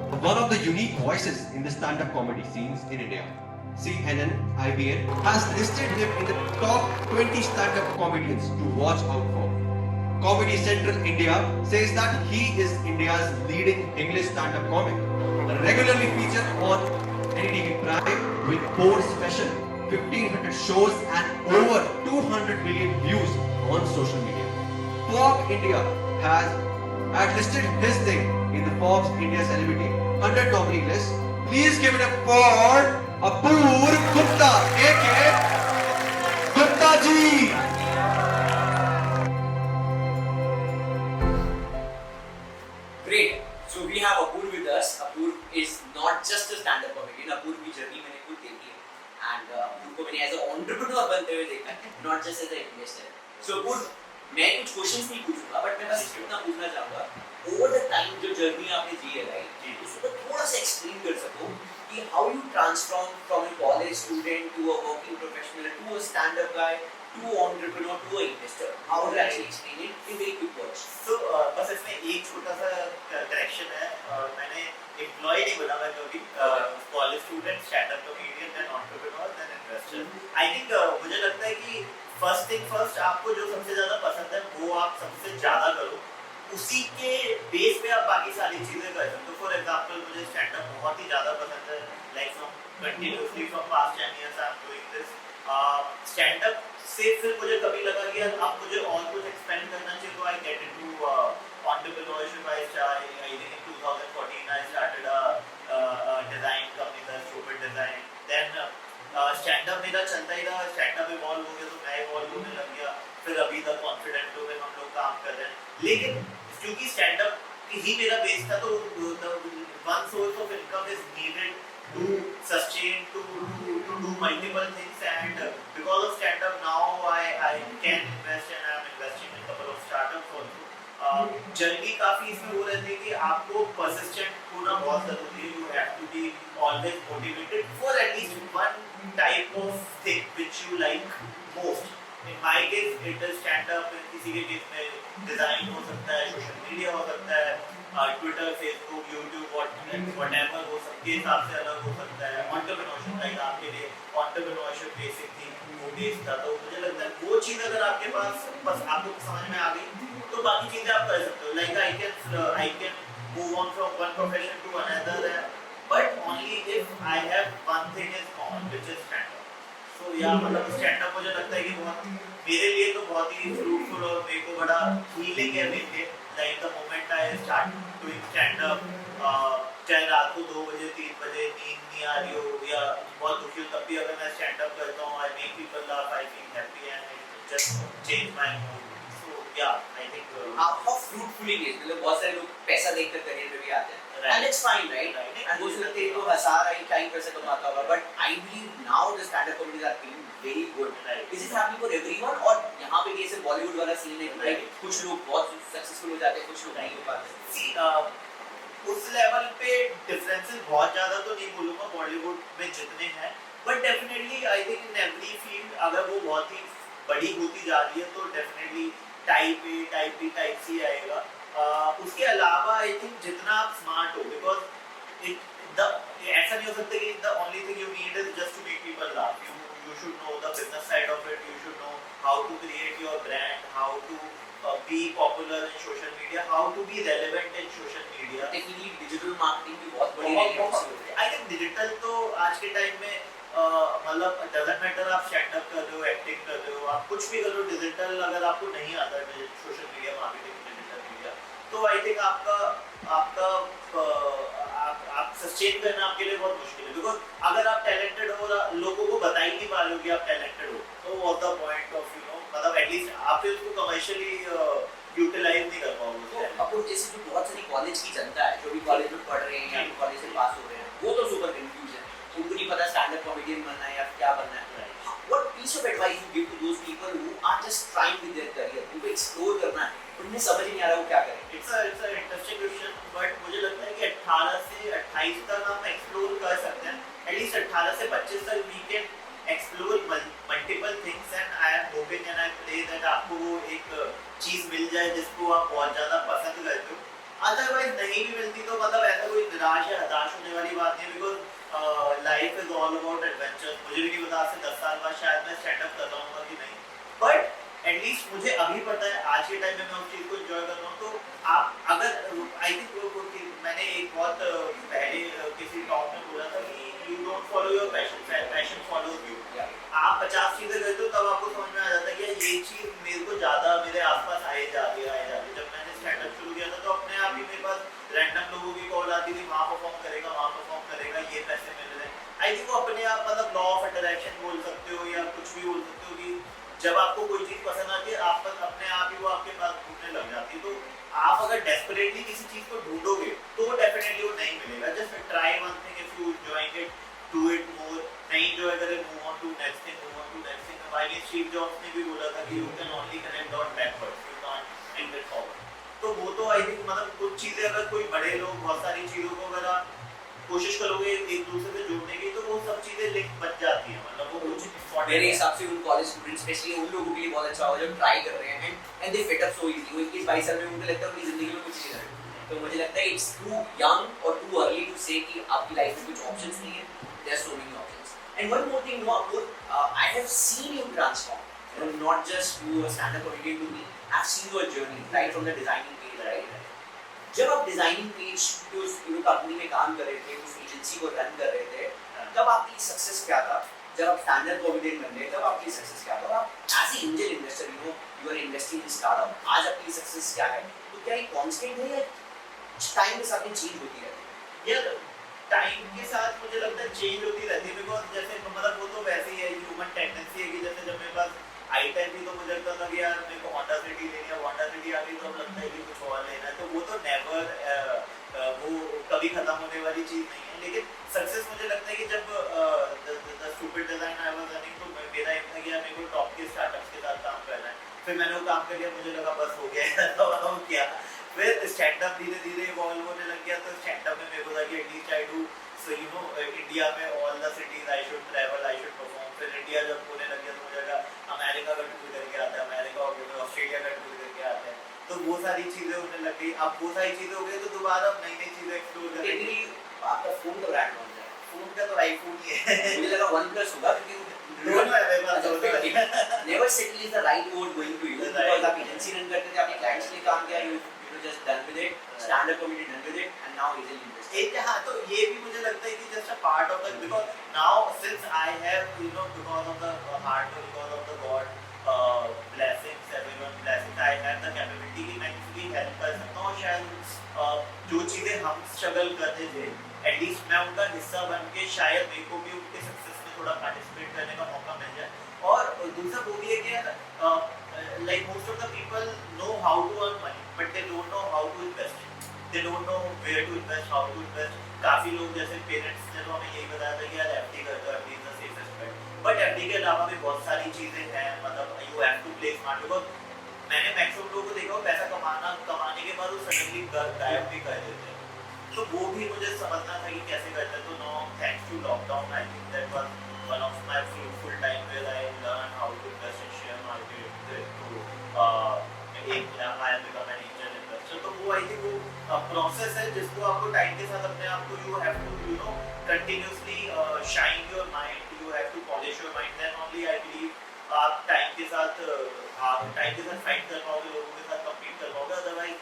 One of the unique voices in the stand-up comedy scenes in India, CNN IBN has listed him in the top 20 stand-up comedians to watch out for. Comedy Central India says that he is India's leading English stand-up comic, regularly featured on NDTV Prime with 4 special, 1500 shows and over 200 million views on social media. Forbes India had listed his name in the Forbes India Celebrity 100 nominee list. Please give it up for Apoor Gupta, aka Gupta ji. Great. So we have Apoor with us. Apoor is not just a stand-up comedian. Apoor की journey मैंने खुद देखी है, and Apoor को मैंने as an entrepreneur बनते हुए देखा है, not just as an investor. So Apoor, मैं कुछ questions नहीं पूछूंगा, but मैं बस इतना पूछना चाहूँगा. Over the time जो journey आपने जी है, right? उसको थोड़ा सा explain कर सको कि how you transform from a college student to a working professional to a stand-up guy to entrepreneur to a investor. How would you actually explain it in very quick words? So बस इसमें एक छोटा सा correction है. मैंने employee नहीं बोला मैं कभी. College student, stand-up comedian, then entrepreneur, then investor. I think मुझे लगता है कि first thing first, आपको जो सबसे ज़्यादा पसंद है वो आप सबसे ज़्यादा करो. उसी के बेस पे आप बाकी सारी चीजें कर सकते हो. फॉर एग्जांपल मुझे स्टैंड अप बहुत ही ज्यादा पसंद है. Like from continuously from past 10 years I am doing this. Stand up से फिर मुझे कभी लगा कि यार अब मुझे और कुछ एक्सपेंड करना चाहिए, तो I get into entrepreneurship. I think in 2014 I started a design company, the Stupid Design. Then stand up मेरा चलता ही रहा. स्टैंड अप इवॉल्व हो गया तो मैं इवॉल्व होने लग गया. फिर अभी तक कॉन्फिडेंट हो गए हम लोग काम कर रहे हैं. लेकिन क्योंकि स्टैंड अप ही मेरा बेस था, तो one source of income is needed to sustain to do multiple things, and because of stand up now I can invest and I am investing in a couple of startups also. Journey काफी इसमें वो रहती है कि आपको persistent होना बहुत जरूरी है. You have to be always motivated for at least one type of thing which you like most. In my case it is stand up. किसी के केस में डिजाइन हो सकता है, सोशल मीडिया हो सकता है, ट्विटर, फेसबुक, यूट्यूब, व्हाटएवर, वो सबके हिसाब से अलग हो सकता है. एंटरप्रेन्योरशिप लाइक आपके लिए एंटरप्रेन्योरशिप बेसिक थी, वो बेस था. तो मुझे लगता है वो चीज अगर आपके पास बस आपको समझ में आ गई तो बाकी चीजें आप कर सकते हो. Like I can move on from one profession to another, but only if I have one thing is common which is stand up. So yeah मतलब स्टैंड अप मुझे लगता है कि बहुत मेरे लिए तो बहुत ही फ्रूटफुल और मेरे को बड़ा हीलिंग है मेरे लिए. Like the moment I start doing stand up, चाहे रात को 2 बजे 3 बजे नींद नहीं आ रही हो या बहुत दुखी हो, तब भी अगर मैं स्टैंड अप करता हूँ, I make people laugh, I feel happy and it just change my mood. So yeah I think how fruitful it is. मतलब बहुत सारे लोग पैसा देखकर करियर में भी आते हैं, and it's fine, right? And वो सोचते हैं तो हंसा रहा है, टाइम पैसे कमाता होगा, but I believe now the stand-up comedies are feeling very good. Is it happening for everyone? और यहाँ पे कैसे बॉलीवुड वाला सीन है, right? कुछ लोग बहुत सक्सेसफुल हो जाते हैं, कुछ लोग नहीं हो पाते. See, उस लेवल पे डिफरेंसेस बहुत ज्यादा तो नहीं बोलूँगा बॉलीवुड में जितने हैं, but definitely I think in every field अगर वो बहुत ही बड़ी होती जा रही है तो definitely type A, type B, type C आएगा. उसके अलावा आई थिंक जितना आप स्मार्ट हो, बिकॉज ऐसा नहीं हो सकता कि the only thing you need is just to make people laugh. You should know the business side of it. You should know how to create your brand, how to be popular in social media, how to be relevant in social media. Technically digital marketing भी बहुत बड़ी relevance है. I think digital तो आज के time में मतलब doesn't matter आप स्टैंड अप कर रहे हो, एक्टिंग कर रहे हो, आप कुछ भी कर रहे हो, डिजिटल अगर आपको नहीं आता social media marketing, digital media, तो आई थिंक आपका आप सस्टेन करना आपके लिए बहुत मुश्किल है. बिकॉज अगर आप टैलेंटेड हो, लोगों को बता ही नहीं पा रहे हो कि आप टैलेंटेड हो, तो व्हाट द पॉइंट ऑफ मतलब एटलीस्ट आप उसको कमर्शियली यूटिलाइज नहीं कर पाओगे. तो अब जैसे जो बहुत सारी कॉलेज की जनता है जो भी कॉलेज में पढ़ रहे हैं या कॉलेज से पास हो रहे हैं, वो तो सुपर कंफ्यूज है. उनको नहीं पता स्टैंड अप कॉमेडियन बनना है या क्या बनना है. What piece of advice you give to those people who are just trying with their career, उनको एक्सप्लोर करना है, उन्हें समझ नहीं आ रहा वो क्या करें? It's a interesting question, but मुझे लगता है कि 18 से 28 तक हम एक्सप्लोर कर सकते हैं. एटलीस्ट 18 से 25 तक we can explore multiple things, and I am hoping and I pray that आपको वो एक चीज मिल जाए जिसको आप बहुत ज्यादा पसंद करते हो. अदरवाइज नहीं भी मिलती तो मतलब ऐसा कोई निराश या हताश होने वाली बात नहीं है, because life is all about adventure. मुझे भी नहीं पता आज से 10 साल बाद शायद मैं स्टैंड अप कर पाऊंगा कि नहीं, बट एटलीस्ट मुझे अभी पता है आज के टाइम में मैं उस चीज को एंजॉय कर रहा हूँ। तो आप अगर आई थिंक मैंने एक बहुत पहले किसी टॉक में बोला था कि you don't follow your passion, passion follows you. आप 50 चीजें करते हो तब आपको समझ में आ जाता है कि ये चीज मेरे को ज्यादा मेरे आसपास आए जाती है। जब मैंने स्टैंड अप शुरू किया था तो अपने आप ही मेरे पास रैंडम लोगों की कॉल आती थी, वहाँ परफॉर्म करेगा, ये पैसे मिल रहे हैं। आई थिंक वो अपने आप मतलब लॉ ऑफ अट्रैक्शन बोल सकते हो या कुछ भी बोल सकते हो कि जब आपको कोई चीज पसंद आती है आप अपने आप ही वो आपके पास घूमने लग जाती है। तो आप अगर डेस्परेटली किसी चीज को ढूंढोगे तो डेफिनेटली वो नहीं मिलेगा। Just try one thing, if you enjoying it do it more. नहीं एंजॉय करे move on to next thing, move on to next thing. भाई स्टीव जॉब्स ने भी बोला था कि you can only connect dot backwards, you can't and it forward. तो वो तो आई थिंक मतलब कुछ चीजें अगर कोई बड़े लोग बहुत सारी चीजों को अगर आप कोशिश करोगे एक दूसरे से जोड़ने की तो वो सब चीजें लिंक बच जाती हैं। मतलब वो कुछ मेरे हिसाब से उन कॉलेज स्टूडेंट्स स्पेशली उन लोगों के लिए बहुत अच्छा होगा जो ट्राई कर रहे हैं and they fit up so easy. वो 21-22 साल में उनको लगता है अपनी जिंदगी में कुछ नहीं करना। तो मुझे लगता है इट्स टू यंग और टू अर्ली टू से कि आपकी लाइफ में कुछ ऑप्शंस नहीं है। There are so many options. And one more thing, no Apoorv, I have seen you transform, not just you a stand up comedian to me, I have seen your journey right from the designing page, right. जब आप designing page की उस company में काम कर रहे थे, उस एजेंसी को रन कर रहे थे, तब आपकी सक्सेस क्या था? जब आप स्टैंड अप कॉमेडियन बन गए तब आपकी सक्सेस क्या था? और आप as a angel investor you are investing in startup, आज आपकी सक्सेस क्या है? तो क्या ये कांस्टेंट है या टाइम के साथ चेंज होती रहती है? यार टाइम के साथ मुझे लगता है चेंज होती रहती है, बिकॉज जैसे मतलब वो तो वैसे ही है, ह्यूमन टेंडेंसी है कि जैसे जब मेरे पास आई टाइम थी तो मुझे लगता था कि यार मेरे को होंडा सिटी लेनी है, होंडा सिटी आ गई तो अब लगता है कि कुछ और लेना है। तो वो तो नेवर वो कभी खत्म होने वाली चीज नहीं है। लेकिन सक्सेस मुझे लगता है कि जब the stupid design I was running तो मेरा एम था कि यार मेरे को टॉप के स्टार्टअप्स के साथ काम करना है। फिर मैंने वो काम कर लिया, मुझे लगा बस हो गया तो अब क्या। फिर स्टैंड अप धीरे धीरे इवॉल्व होने लग गया। तो स्टैंड अप में मेरे को था कि at least I do so you know India में all the cities I should travel, I should perform. फिर इंडिया जब होने लग गया तो मुझे लगा अमेरिका का टूर करके आता है, अमेरिका हो गया, ऑस्ट्रेलिया का टूर करके आता है। तो वो सारी चीजें होने लग गई। अब वो सारी चीजें हो गई तो दोबारा नई नई चीजें एक्सप्लोर करेंगे। आपका फोन का ब्रांड कौन सा है? फोन का तो आईफोन ही है। मुझे लगा OnePlus होगा क्योंकि दोनों है मेरे पास, दोनों है। Never settle is the right word going to you, because आप एजेंसी रन करते थे, आपने क्लाइंट्स के लिए काम किया, you just done with it, stand up comedy done with it and now is in invest. एक हाँ, तो ये भी मुझे लगता है कि just a part of the, because now since I have you know because of the hard work, because of the God blessings, everyone blessings, I have the capability कि मैं किसी की हेल्प कर सकता हूँ। शायद जो चीजें हम स्ट्रगल करते थे एटलीस्ट मैं उनका हिस्सा बन के शायद मेरे को भी उनके सक्सेस में थोड़ा पार्टिसिपेट करने का मौका मिल जाए। और दूसरा वो भी है कि like most of the people know how to earn money but they don't know how to invest, they don't know where to invest, how to invest. काफी लोग जैसे पेरेंट्स ने तो हमें यही बताया था कि यार एफडी कर दो, FD is the safest bet. But FD के अलावा भी बहुत सारी चीजें हैं, मतलब you have to play smart. Because मैंने मैक्सिमम लोगों को देखा पैसा कमाने के बाद वो सडनली गायब भी कर देते हैं। तो वो भी मुझे समझना था कि कैसे करते हैं। तो no thanks to lockdown, I think that was one of my fruitful time where I learn how to invest in share market to एक I become an angel investor. तो वो आई थिंक वो प्रोसेस है जिसको आपको time के साथ अपने आप को you have to you know continuously shine your mind, you have to polish your mind, then only I believe आप टाइम के साथ फाइट कर पाओगे, लोगों के साथ कम्पीट कर पाओगे। Otherwise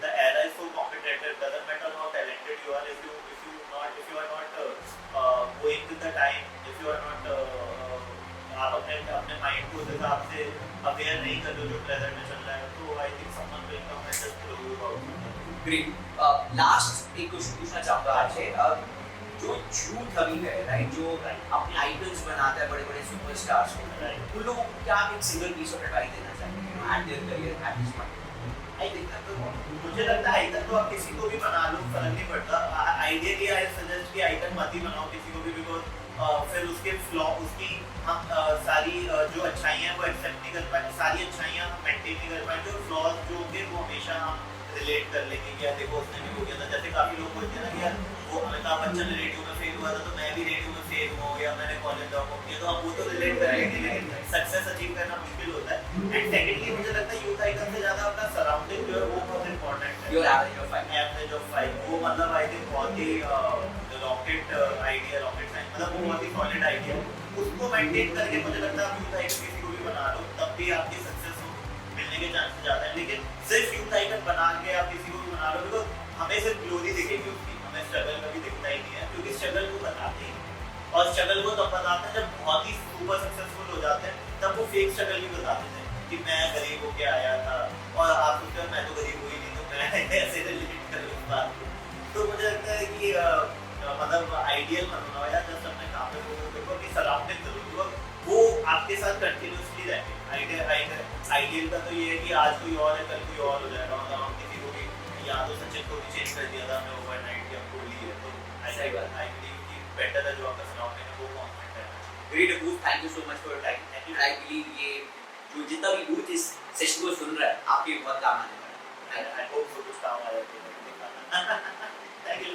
the era is so competitive, doesn't matter how talented you are, if you are not going with the time, if you are not आप अपने माइंड को उस हिसाब से अवेयर नहीं कर दो जो प्रेजेंट में चल रहा है, तो I think someone will come and just throw you out. Great. Last एक क्वेश्चन पूछना चाहूंगा आपसे, जो यूथ अभी है राइट, जो अपने आइडल्स बनाता है बड़े बड़े सुपरस्टार्स को, उन लोगों को क्या आप एक सिंगल पीस ऑफ एडवाइस देना चाहेंगे eight their career at this point? मुझे लगता है आइकन तो आप किसी को भी बना लो, फर्क नहीं पड़ता। आइडियली आई सजेस्ट कि आइकन मत ही बनाओ किसी को भी, बिकॉज फिर उसके फ्लॉ उसकी हम सारी जो अच्छाइयाँ हैं वो एक्सेप्ट नहीं कर पाए, सारी अच्छाइयाँ हम मेंटेन नहीं कर पाए, जो फ्लॉज जो होंगे वो हमेशा हम रिलेट कर लेंगे कि यार देखो उसने भी हो गया था। जैसे काफ़ी लोग बोलते हैं ना कि यार वो अमिताभ बच्चन रेडियो में फेल हुआ था तो मैं भी रेडियो में फेल हूँ, या मैंने कॉलेज ड्रॉप किया, तो अब वो तो रिलेट कर लेंगे, लेकिन सक्सेस अचीव करना मुश्किल होता है। एंड सेकेंडली मुझे लगता है यूथ आइकन से ज़्यादा अपना सराउंडिंग जो है वो बहुत इंपॉर्टेंट है। Your average of 5. Average of 5 वो मतलब आई थिंक बहुत ही रॉकेट आइडिया रॉकेट साइंस मतलब वो बहुत ही सॉलिड आइडिया उसको मेंटेन करके मुझे लगता है आप यूथ आइकन किसी को भी बना लो तब भी आपकी सक्सेस मिलने के चांसेस ज्यादा हैं लेकिन सिर्फ यूथ आइकन बना के आप किसी को भी बना लो बिकॉज हमें सिर्फ ग्लोरी दिखेगी उसकी हमें स्ट्रगल कभी दिखता ही नहीं है क्योंकि स्ट्रगल वो बताते ही नहीं। और स्ट्रगल वो तब बताते हैं जब बहुत ही सुपर सक्सेसफुल हो जाते हैं तब वो फेक स्ट्रगल भी बताते थे कि मैं गरीब होके आया था और आप सोचते हो मैं तो गरीब हुई नहीं तो मैं ऐसे रिलेट कर लूँ बात को। तो मुझे लगता है कि मतलब आइडियल बनना या जस्ट अपने काम पे फोकस करो अपनी सराउंडिंग करो वो आपके साथ कंटिन्यूसली रहेंगे। आइडियल का तो ये है कि आज कोई और है कल कोई और हो जाएगा मतलब हम किसी को भी या तो सचिन को भी चेंज कर दिया था हमने ओवरनाइट या कोहली है तो सही बात। आई बिलीव कि बेटर है जो आपका सराउंडिंग है वो कॉन्फिडेंट है। Great Abuz, thank you so much for your time. And I believe ये जो जितना भी youth इस सेशन को सुन रहा है आपके बहुत काम आने वाला है। I hope so कुछ काम आया तो। Thank you.